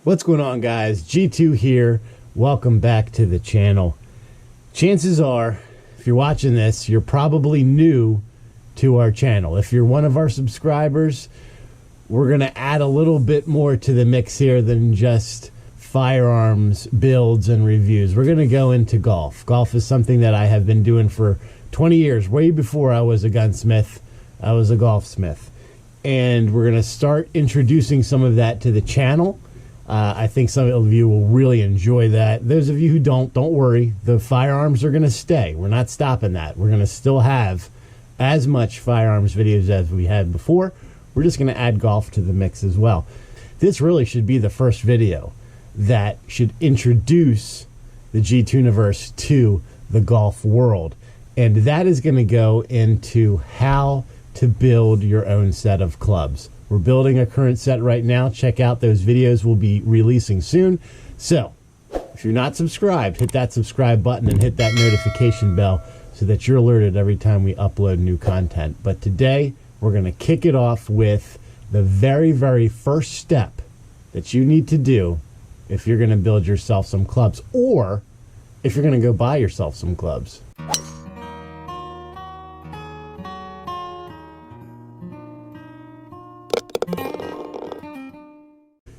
What's going on, guys? G2 here. Welcome back to the channel. Chances are, if you're watching this, you're probably new to our channel. If you're one of our subscribers, we're going to add a little bit more to the mix here than just firearms builds and reviews. We're going to go into golf. Golf is something that I have been doing for 20 years. Way before I was a gunsmith, I was a golfsmith. And we're going to start introducing some of that to the channel. I think some of you will really enjoy that. Those of you who don't worry. The firearms are going to stay. We're not stopping that. We're going to still have as much firearms videos as we had before. We're just going to add golf to the mix as well. This really should be the first video that should introduce the G2niverse to the golf world. And that is going to go into how to build your own set of clubs. We're building a current set right now. Check out those videos we'll be releasing soon. So if you're not subscribed, hit that subscribe button and hit that notification bell so that you're alerted every time we upload new content. But today we're going to kick it off with the very first step that you need to do if you're going to build yourself some clubs, or if you're going to go buy yourself some clubs.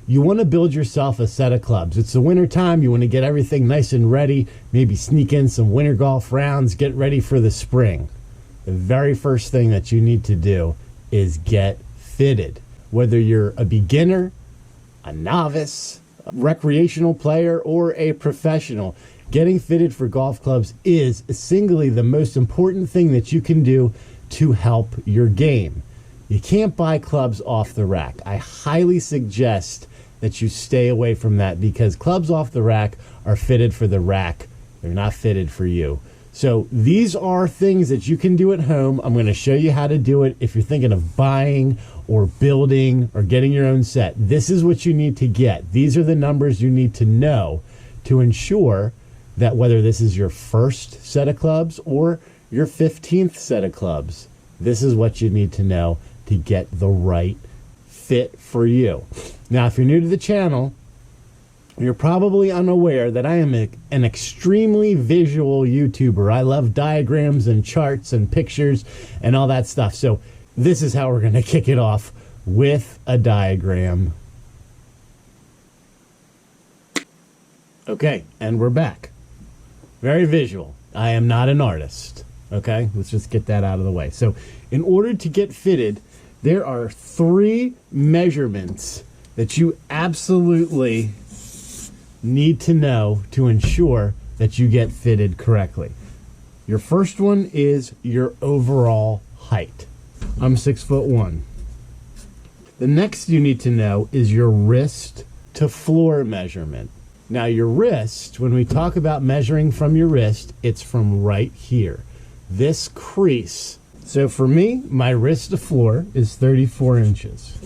You want to build yourself a set of clubs. It's the winter time. You want to get everything nice and ready. Maybe sneak in some winter golf rounds. Get ready for the spring. The very first thing that you need to do is get fitted. Whether you're a beginner, a novice, a recreational player, or a professional, getting fitted for golf clubs is singly the most important thing that you can do to help your game. You can't buy clubs off the rack. I highly suggest that you stay away from that, because clubs off the rack are fitted for the rack. They're not fitted for you. So these are things that you can do at home. I'm going to show you how to do it. If you're thinking of buying or building or getting your own set, this is what you need to get. These are the numbers you need to know to ensure that whether this is your first set of clubs or your 15th set of clubs, this is what you need to know to get the right fit for you. Now, if you're new to the channel, you're probably unaware that I am an extremely visual YouTuber. I love diagrams and charts and pictures and all that stuff. So this is how we're going to kick it off, with a diagram. Okay, and we're back. Very visual. I am not an artist. Okay, let's just get that out of the way. So in order to get fitted, there are 3 measurements that you absolutely need to know to ensure that you get fitted correctly. Your first one is your overall height. I'm 6'1". The next you need to know is your wrist to floor measurement. Now, your wrist, when we talk about measuring from your wrist, it's from right here, this crease. So for me, my wrist to floor is 34 inches.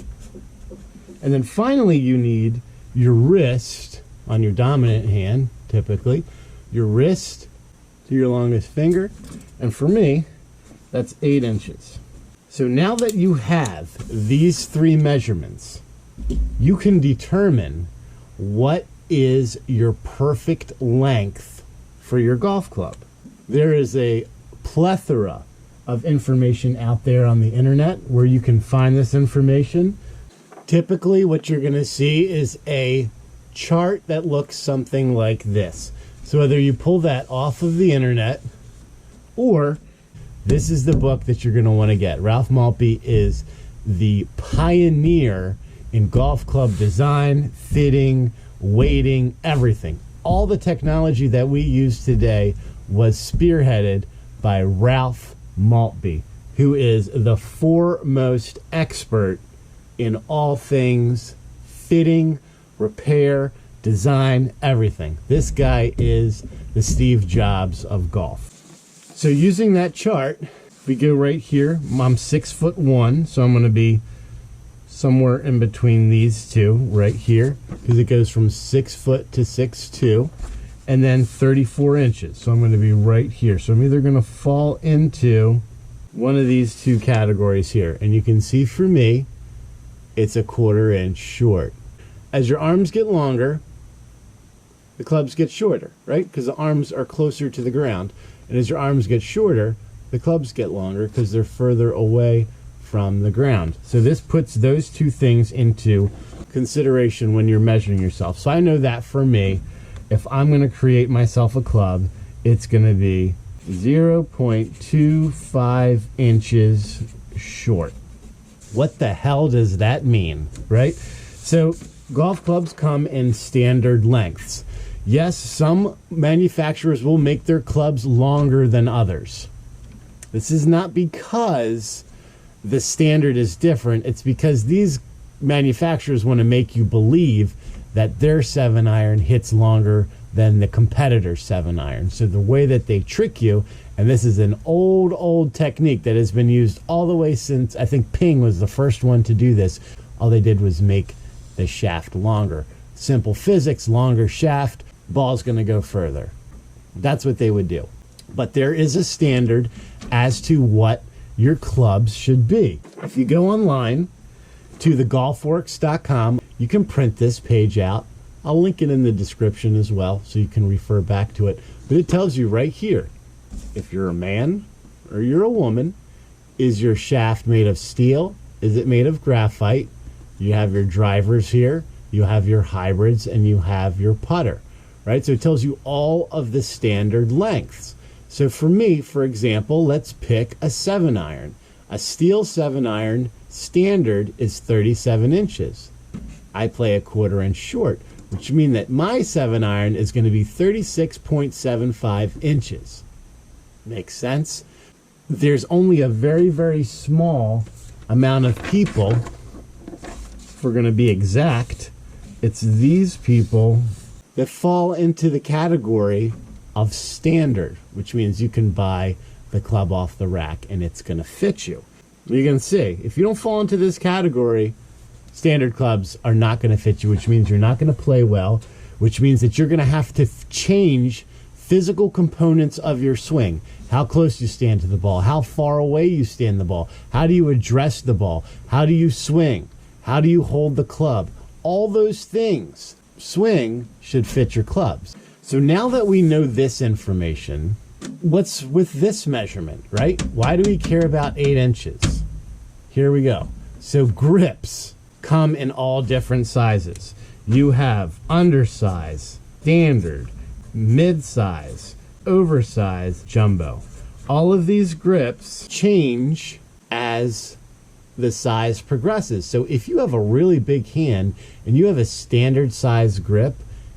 And then finally, you need your wrist on your dominant hand, typically, your wrist to your longest finger. And for me, that's 8 inches. So now that you have these 3 measurements, you can determine what is your perfect length for your golf club. There is a plethora of information out there on the internet where you can find this information. Typically, what you're going to see is a chart that looks something like this. So whether you pull that off of the internet, or this is the book that you're going to want to get. Ralph Maltby is the pioneer in golf club design, fitting, weighting, everything. All the technology that we use today was spearheaded by Ralph Maltby, who is the foremost expert in all things fitting, repair, design, everything. This guy is the Steve Jobs of golf. So using that chart, we go right here. I'm 6'1", so I'm going to be somewhere in between these two right here, because it goes from 6 foot to 6'2", and then 34 inches. So I'm going to be right here. So I'm either going to fall into one of these 2 categories here. And you can see for me, it's a 1/4 inch short. as your arms get longer, the clubs get shorter, right? Because the arms are closer to the ground. And as your arms get shorter, the clubs get longer because they're further away from the ground. So this puts those two things into consideration when you're measuring yourself. So I know that for me, if I'm going to create myself a club, it's going to be 0.25 inches short. What the hell does that mean, right? So golf clubs come in standard lengths. Yes, some manufacturers will make their clubs longer than others. This is not because the standard is different. It's because these manufacturers want to make you believe that their 7-iron hits longer than the competitor's 7-iron. So the way that they trick you, and this is an old technique that has been used all the way since, I think Ping was the first one to do this. All they did was make the shaft longer. Simple physics, longer shaft, ball's going to go further. That's what they would do. But there is a standard as to what your clubs should be. If you go online to thegolfworks.com, you can print this page out. I'll link it in the description as well so you can refer back to it. But it tells you right here, if you're a man or you're a woman, is your shaft made of steel? Is it made of graphite? You have your drivers here, you have your hybrids, and you have your putter, right? So it tells you all of the standard lengths. So for me, for example, let's pick a 7-iron. A steel 7-iron standard is 37 inches. I play a 1/4 inch short, which means that my 7-iron is going to be 36.75 inches. Makes sense? There's only a very small amount of people, if we're going to be exact, it's these people that fall into the category of standard, which means you can buy the club off the rack and it's going to fit you. You can see, if you don't fall into this category, standard clubs are not going to fit you, which means you're not going to play well, which means that you're going to have to change physical components of your swing. How close you stand to the ball, how far away you stand the ball, how do you address the ball, how do you swing, how do you hold the club. All those things, swing, should fit your clubs. So now that we know this information, what's with this measurement, right? Why do we care about 8 inches? Here we go. So grips come in all different sizes. You have undersize, standard, mid-size, oversized, jumbo. All of these grips change as the size progresses. So if you have a really big hand and you have a standard size grip,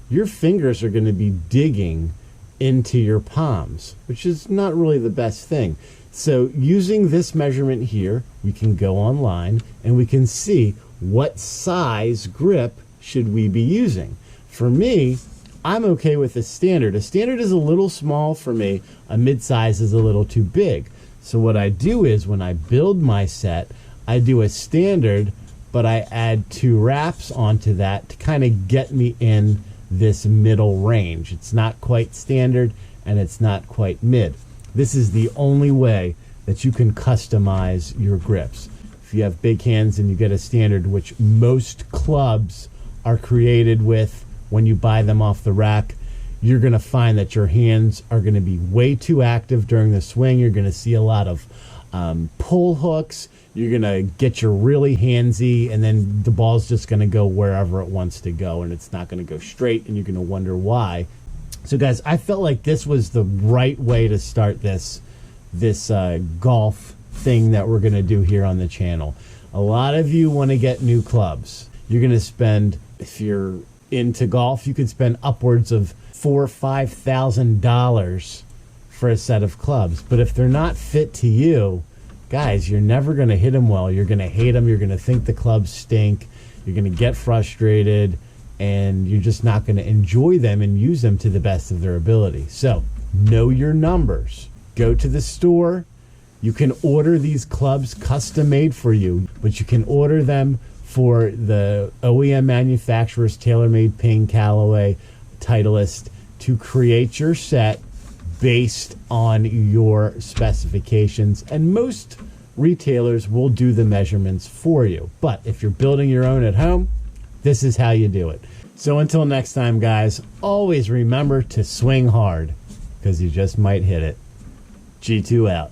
your fingers are going to be digging into your palms, which is not really the best thing. So using this measurement here, we can go online and we can see what size grip should we be using. For me, I'm okay with a standard. A standard is a little small for me. A mid-size is a little too big. So what I do is when I build my set, I do a standard, but I add 2 wraps onto that to kind of get me in this middle range. It's not quite standard and it's not quite mid. This is the only way that you can customize your grips. If you have big hands and you get a standard, which most clubs are created with when you buy them off the rack, you're going to find that your hands are going to be way too active during the swing. You're going to see a lot of pull hooks. You're going to get your really handsy, and then the ball's just going to go wherever it wants to go, and it's not going to go straight, and you're going to wonder why. So guys, I felt like this was the right way to start this golf thing that we're going to do here on the channel. A lot of you want to get new clubs. You're going to spend, if you're into golf, you could spend upwards of $4,000 or $5,000 for a set of clubs. But if they're not fit to you, guys, you're never going to hit them well. You're going to hate them. You're going to think the clubs stink. You're going to get frustrated, and you're just not going to enjoy them and use them to the best of their ability. So know your numbers. Go to the store. You can order these clubs custom made for you, but you can order them for the OEM manufacturers, TaylorMade, Ping, Callaway, Titleist, to create your set based on your specifications. And most retailers will do the measurements for you. But if you're building your own at home, This is how you do it. So until next time, guys, always remember to swing hard, because you just might hit it. G2 out.